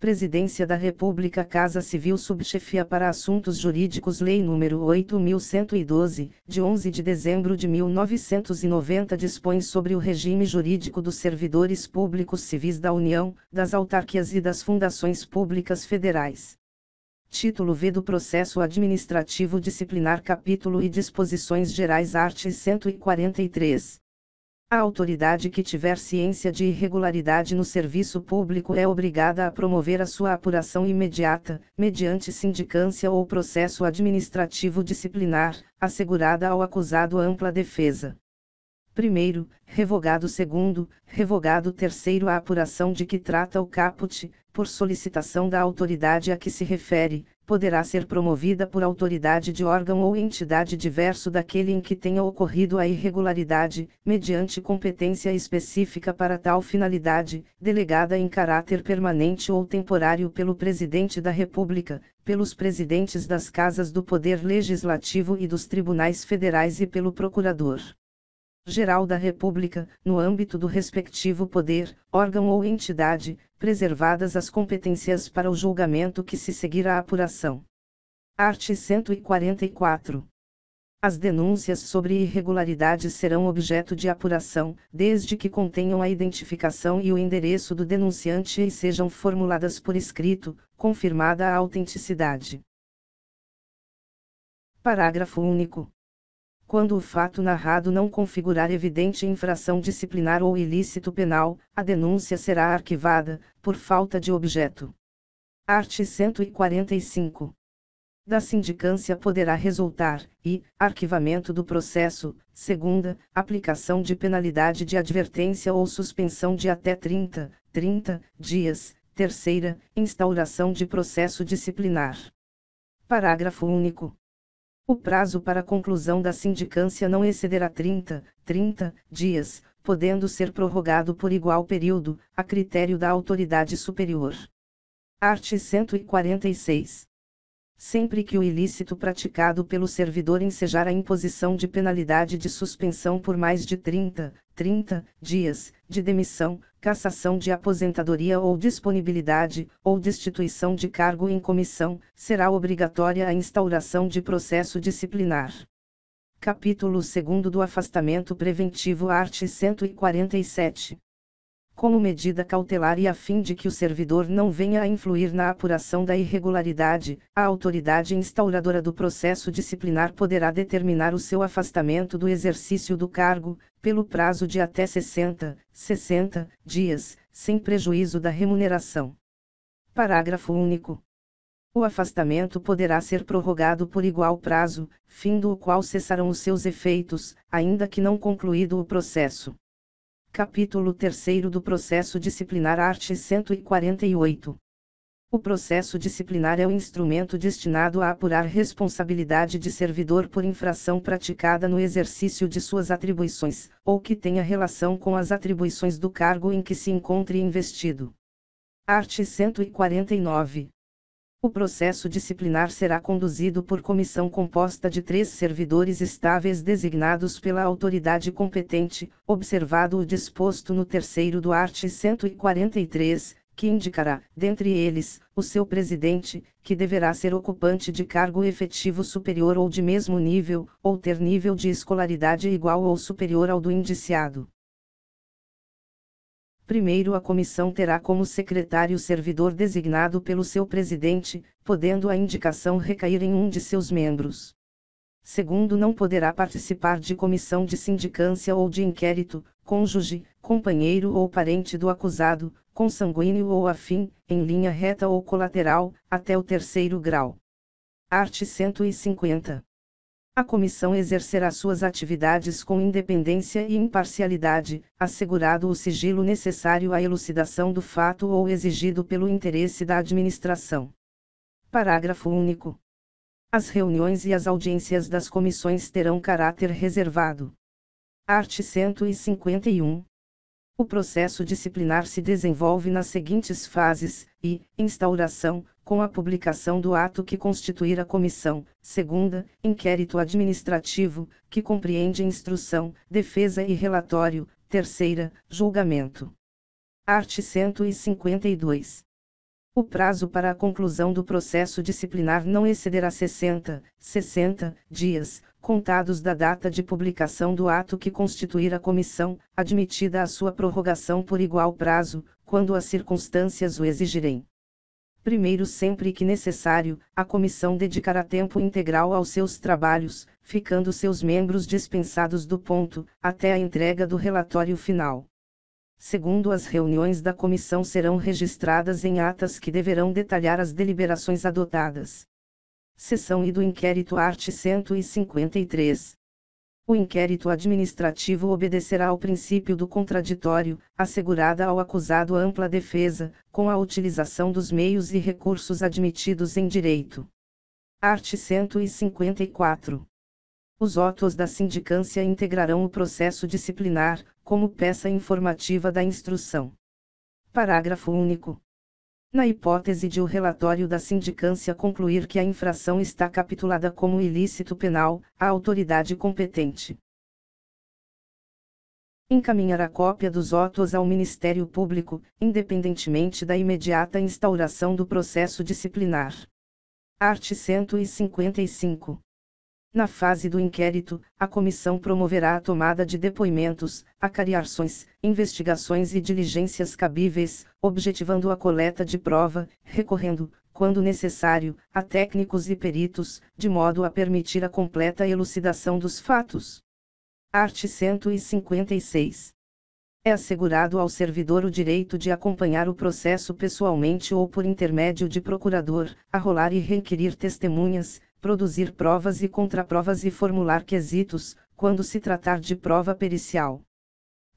Presidência da República, Casa Civil, Subchefia para Assuntos Jurídicos, Lei nº 8.112, de 11 de dezembro de 1990, dispõe sobre o regime jurídico dos servidores públicos civis da União, das autarquias e das fundações públicas federais. Título V do Processo Administrativo Disciplinar, Capítulo e Disposições Gerais, art. 143. A autoridade que tiver ciência de irregularidade no serviço público é obrigada a promover a sua apuração imediata, mediante sindicância ou processo administrativo disciplinar, assegurada ao acusado ampla defesa. Primeiro, revogado. Segundo, revogado. Terceiro, a apuração de que trata o caput, por solicitação da autoridade a que se refere, poderá ser promovida por autoridade de órgão ou entidade diverso daquele em que tenha ocorrido a irregularidade, mediante competência específica para tal finalidade, delegada em caráter permanente ou temporário pelo Presidente da República, pelos presidentes das Casas do Poder Legislativo e dos Tribunais Federais e pelo Procurador-Geral da República, no âmbito do respectivo poder, órgão ou entidade, preservadas as competências para o julgamento que se seguir à apuração. Art. 144. As denúncias sobre irregularidades serão objeto de apuração, desde que contenham a identificação e o endereço do denunciante e sejam formuladas por escrito, confirmada a autenticidade. Parágrafo único. Quando o fato narrado não configurar evidente infração disciplinar ou ilícito penal, a denúncia será arquivada, por falta de objeto. Art. 145. Da sindicância poderá resultar, arquivamento do processo; segunda, aplicação de penalidade de advertência ou suspensão de até 30 dias; terceira, instauração de processo disciplinar. Parágrafo único. O prazo para conclusão da sindicância não excederá 30 dias, podendo ser prorrogado por igual período, a critério da autoridade superior. Art. 146. Sempre que o ilícito praticado pelo servidor ensejar a imposição de penalidade de suspensão por mais de 30 dias, de demissão, cassação de aposentadoria ou disponibilidade, ou destituição de cargo em comissão, será obrigatória a instauração de processo disciplinar. Capítulo 2 do Afastamento Preventivo, art. 147. Como medida cautelar e a fim de que o servidor não venha a influir na apuração da irregularidade, a autoridade instauradora do processo disciplinar poderá determinar o seu afastamento do exercício do cargo, pelo prazo de até 60 dias, sem prejuízo da remuneração. Parágrafo único. O afastamento poderá ser prorrogado por igual prazo, findo o qual cessarão os seus efeitos, ainda que não concluído o processo. Capítulo 3 do Processo Disciplinar, art. 148. O processo disciplinar é o instrumento destinado a apurar responsabilidade de servidor por infração praticada no exercício de suas atribuições, ou que tenha relação com as atribuições do cargo em que se encontre investido. Art. 149. O processo disciplinar será conduzido por comissão composta de 3 servidores estáveis designados pela autoridade competente, observado o disposto no 3º do art. 143, que indicará, dentre eles, o seu presidente, que deverá ser ocupante de cargo efetivo superior ou de mesmo nível, ou ter nível de escolaridade igual ou superior ao do indiciado. Primeiro, a comissão terá como secretário servidor designado pelo seu presidente, podendo a indicação recair em um de seus membros. Segundo, não poderá participar de comissão de sindicância ou de inquérito, cônjuge, companheiro ou parente do acusado, consanguíneo ou afim, em linha reta ou colateral, até o 3º grau. Art. 150. A comissão exercerá suas atividades com independência e imparcialidade, assegurado o sigilo necessário à elucidação do fato ou exigido pelo interesse da administração. Parágrafo único. As reuniões e as audiências das comissões terão caráter reservado. Art. 151. O processo disciplinar se desenvolve nas seguintes fases: instauração, com a publicação do ato que constituir a comissão; segunda, inquérito administrativo, que compreende instrução, defesa e relatório; terceira, julgamento. Art. 152. O prazo para a conclusão do processo disciplinar não excederá 60 dias, contados da data de publicação do ato que constituir a comissão, admitida a sua prorrogação por igual prazo, quando as circunstâncias o exigirem. Primeiro, sempre que necessário, a comissão dedicará tempo integral aos seus trabalhos, ficando seus membros dispensados do ponto, até a entrega do relatório final. Segundo, as reuniões da comissão serão registradas em atas que deverão detalhar as deliberações adotadas. Seção I do inquérito, art. 153. O inquérito administrativo obedecerá ao princípio do contraditório, assegurada ao acusado ampla defesa, com a utilização dos meios e recursos admitidos em direito. Art. 154. Os autos da sindicância integrarão o processo disciplinar, como peça informativa da instrução. Parágrafo único. Na hipótese de o relatório da sindicância concluir que a infração está capitulada como ilícito penal, a autoridade competente encaminhará cópia dos autos ao Ministério Público, independentemente da imediata instauração do processo disciplinar. Art. 155. Na fase do inquérito, a comissão promoverá a tomada de depoimentos, acariações, investigações e diligências cabíveis, objetivando a coleta de prova, recorrendo, quando necessário, a técnicos e peritos, de modo a permitir a completa elucidação dos fatos. Art. 156. É assegurado ao servidor o direito de acompanhar o processo pessoalmente ou por intermédio de procurador, arrolar e requerir testemunhas, produzir provas e contraprovas e formular quesitos, quando se tratar de prova pericial.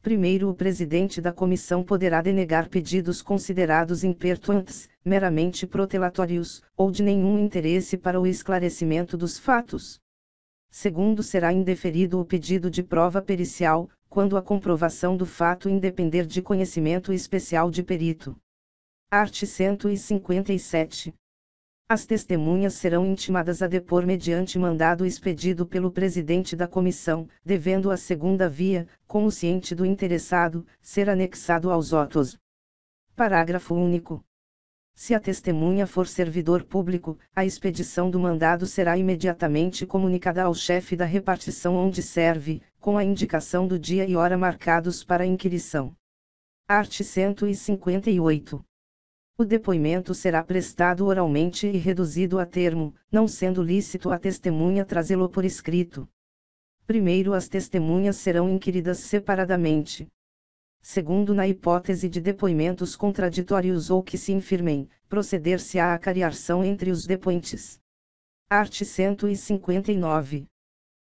Primeiro, o presidente da comissão poderá denegar pedidos considerados impertinentes, meramente protelatórios, ou de nenhum interesse para o esclarecimento dos fatos. Segundo, será indeferido o pedido de prova pericial, quando a comprovação do fato independer de conhecimento especial de perito. Art. 157. As testemunhas serão intimadas a depor mediante mandado expedido pelo presidente da comissão, devendo a segunda via, como ciente do interessado, ser anexado aos autos. Parágrafo único. Se a testemunha for servidor público, a expedição do mandado será imediatamente comunicada ao chefe da repartição onde serve, com a indicação do dia e hora marcados para a inquirição. Art. 158. O depoimento será prestado oralmente e reduzido a termo, não sendo lícito a testemunha trazê-lo por escrito. Primeiro, as testemunhas serão inquiridas separadamente. Segundo, na hipótese de depoimentos contraditórios ou que se infirmem, proceder-se-á à acariação entre os depoentes. Art. 159.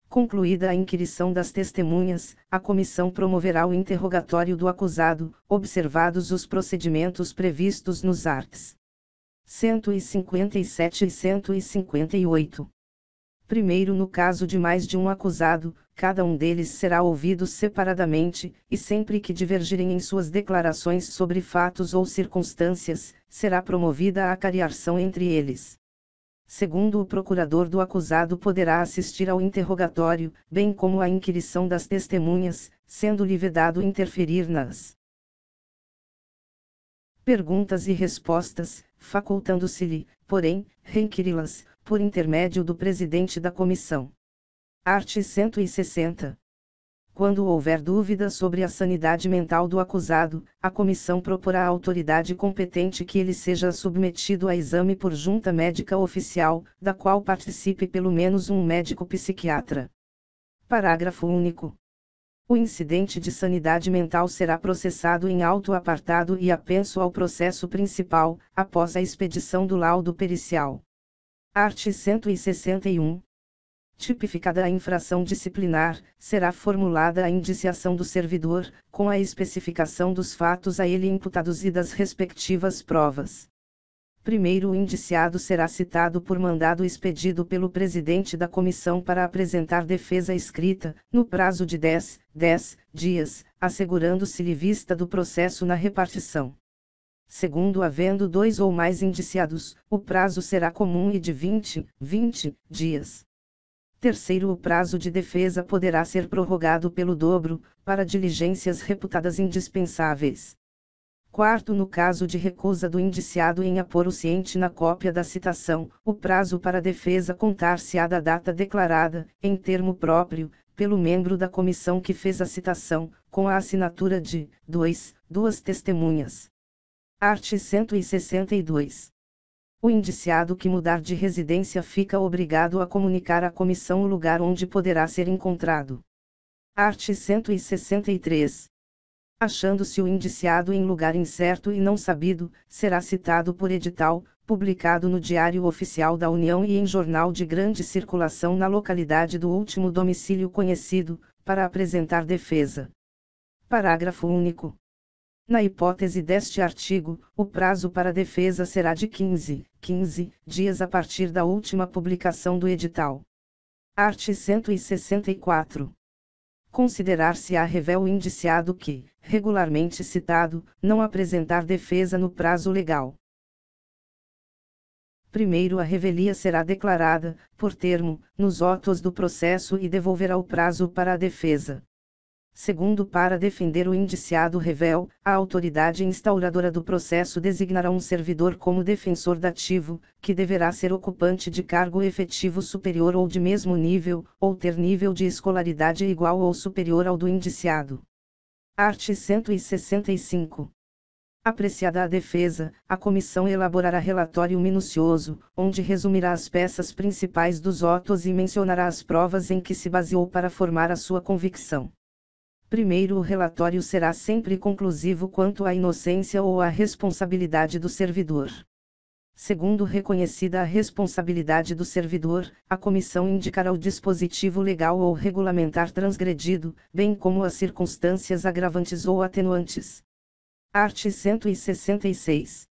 Concluída a inquirição das testemunhas, a comissão promoverá o interrogatório do acusado, observados os procedimentos previstos nos arts. 157 e 158. Primeiro, no caso de mais de um acusado, cada um deles será ouvido separadamente, e sempre que divergirem em suas declarações sobre fatos ou circunstâncias, será promovida a acariação entre eles. Segundo, o procurador do acusado poderá assistir ao interrogatório, bem como à inquirição das testemunhas, sendo-lhe vedado interferir nas perguntas e respostas, facultando-se-lhe, porém, reinquiri-las, por intermédio do presidente da comissão. Art. 160. Quando houver dúvida sobre a sanidade mental do acusado, a comissão proporá à autoridade competente que ele seja submetido a exame por junta médica oficial, da qual participe pelo menos um médico psiquiatra. Parágrafo único. O incidente de sanidade mental será processado em auto apartado e apenso ao processo principal, após a expedição do laudo pericial. Art. 161. Tipificada a infração disciplinar, será formulada a indiciação do servidor, com a especificação dos fatos a ele imputados e das respectivas provas. Primeiro, o indiciado será citado por mandado expedido pelo presidente da comissão para apresentar defesa escrita, no prazo de 10 dias, assegurando-se-lhe vista do processo na repartição. Segundo, havendo dois ou mais indiciados, o prazo será comum e de 20 dias. Terceiro, o prazo de defesa poderá ser prorrogado pelo dobro, para diligências reputadas indispensáveis. Quarto, no caso de recusa do indiciado em apor o ciente na cópia da citação, o prazo para a defesa contar-se-á da data declarada, em termo próprio, pelo membro da comissão que fez a citação, com a assinatura de duas testemunhas. Art. 162. O indiciado que mudar de residência fica obrigado a comunicar à comissão o lugar onde poderá ser encontrado. Art. 163. Achando-se o indiciado em lugar incerto e não sabido, será citado por edital, publicado no Diário Oficial da União e em jornal de grande circulação na localidade do último domicílio conhecido, para apresentar defesa. Parágrafo único. Na hipótese deste artigo, o prazo para a defesa será de 15 dias a partir da última publicação do edital. Art. 164. Considerar-se-á revel o indiciado que, regularmente citado, não apresentar defesa no prazo legal. Primeiro, a revelia será declarada, por termo, nos autos do processo e devolverá o prazo para a defesa. Segundo, para defender o indiciado revel, a autoridade instauradora do processo designará um servidor como defensor dativo, que deverá ser ocupante de cargo efetivo superior ou de mesmo nível, ou ter nível de escolaridade igual ou superior ao do indiciado. Art. 165. Apreciada a defesa, a comissão elaborará relatório minucioso, onde resumirá as peças principais dos autos e mencionará as provas em que se baseou para formar a sua convicção. Primeiro, o relatório será sempre conclusivo quanto à inocência ou à responsabilidade do servidor. Segundo, reconhecida a responsabilidade do servidor, a comissão indicará o dispositivo legal ou regulamentar transgredido, bem como as circunstâncias agravantes ou atenuantes. Art. 166.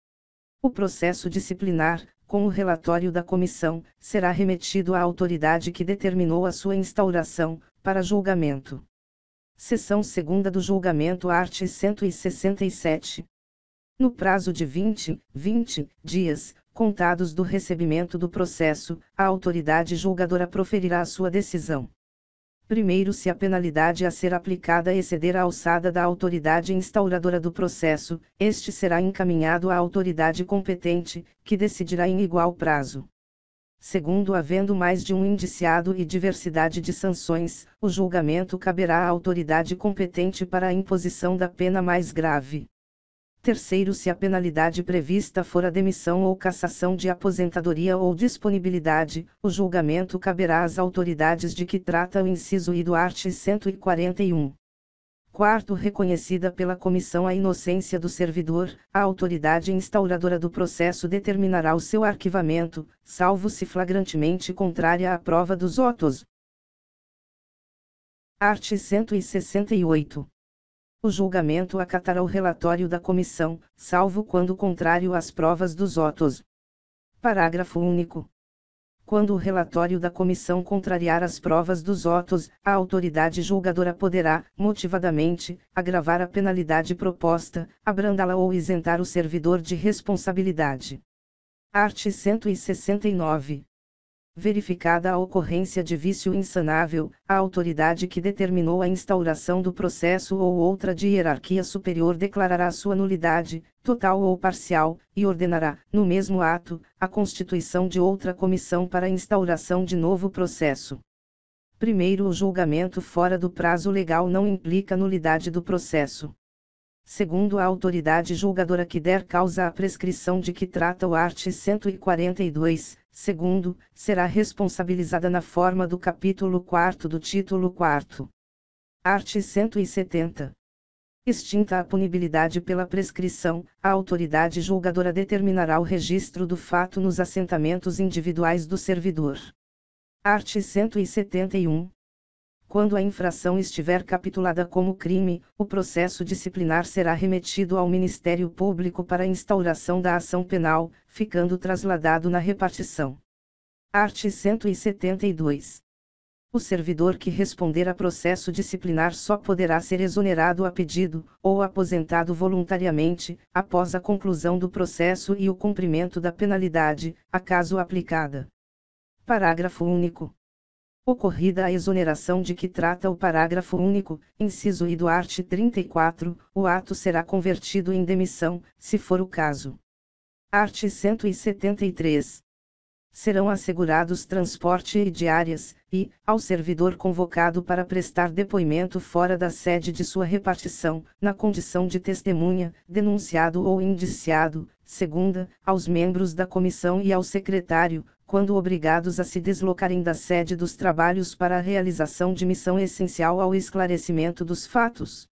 O processo disciplinar, com o relatório da comissão, será remetido à autoridade que determinou a sua instauração, para julgamento. Seção 2ª do julgamento. Art. 167. No prazo de 20 dias, contados do recebimento do processo, a autoridade julgadora proferirá a sua decisão. Primeiro, se a penalidade a ser aplicada exceder a alçada da autoridade instauradora do processo, este será encaminhado à autoridade competente, que decidirá em igual prazo. Segundo, havendo mais de um indiciado e diversidade de sanções, o julgamento caberá à autoridade competente para a imposição da pena mais grave. Terceiro, se a penalidade prevista for a demissão ou cassação de aposentadoria ou disponibilidade, o julgamento caberá às autoridades de que trata o inciso I do art. 141. Quarto, reconhecida pela comissão a inocência do servidor, a autoridade instauradora do processo determinará o seu arquivamento, salvo se flagrantemente contrária à prova dos autos. Art. 168. O julgamento acatará o relatório da comissão, salvo quando contrário às provas dos autos. Parágrafo único. Quando o relatório da comissão contrariar as provas dos autos, a autoridade julgadora poderá, motivadamente, agravar a penalidade proposta, abrandá-la ou isentar o servidor de responsabilidade. Art. 169. Verificada a ocorrência de vício insanável, a autoridade que determinou a instauração do processo ou outra de hierarquia superior declarará sua nulidade, total ou parcial, e ordenará, no mesmo ato, a constituição de outra comissão para a instauração de novo processo. Primeiro, o julgamento fora do prazo legal não implica nulidade do processo. Segundo, a autoridade julgadora que der causa à prescrição de que trata o art. 142, segundo, será responsabilizada na forma do capítulo 4º do título 4º. Art. 170. Extinta a punibilidade pela prescrição, a autoridade julgadora determinará o registro do fato nos assentamentos individuais do servidor. Art. 171. Quando a infração estiver capitulada como crime, o processo disciplinar será remetido ao Ministério Público para a instauração da ação penal, ficando trasladado na repartição. Art. 172. O servidor que responder a processo disciplinar só poderá ser exonerado a pedido, ou aposentado voluntariamente, após a conclusão do processo e o cumprimento da penalidade, acaso aplicada. Parágrafo único. Ocorrida a exoneração de que trata o parágrafo único, inciso I do art. 34, o ato será convertido em demissão, se for o caso. Art. 173. Serão assegurados transporte e diárias, e, ao servidor convocado para prestar depoimento fora da sede de sua repartição, na condição de testemunha, denunciado ou indiciado, segunda, aos membros da comissão e ao secretário, quando obrigados a se deslocarem da sede dos trabalhos para a realização de missão essencial ao esclarecimento dos fatos.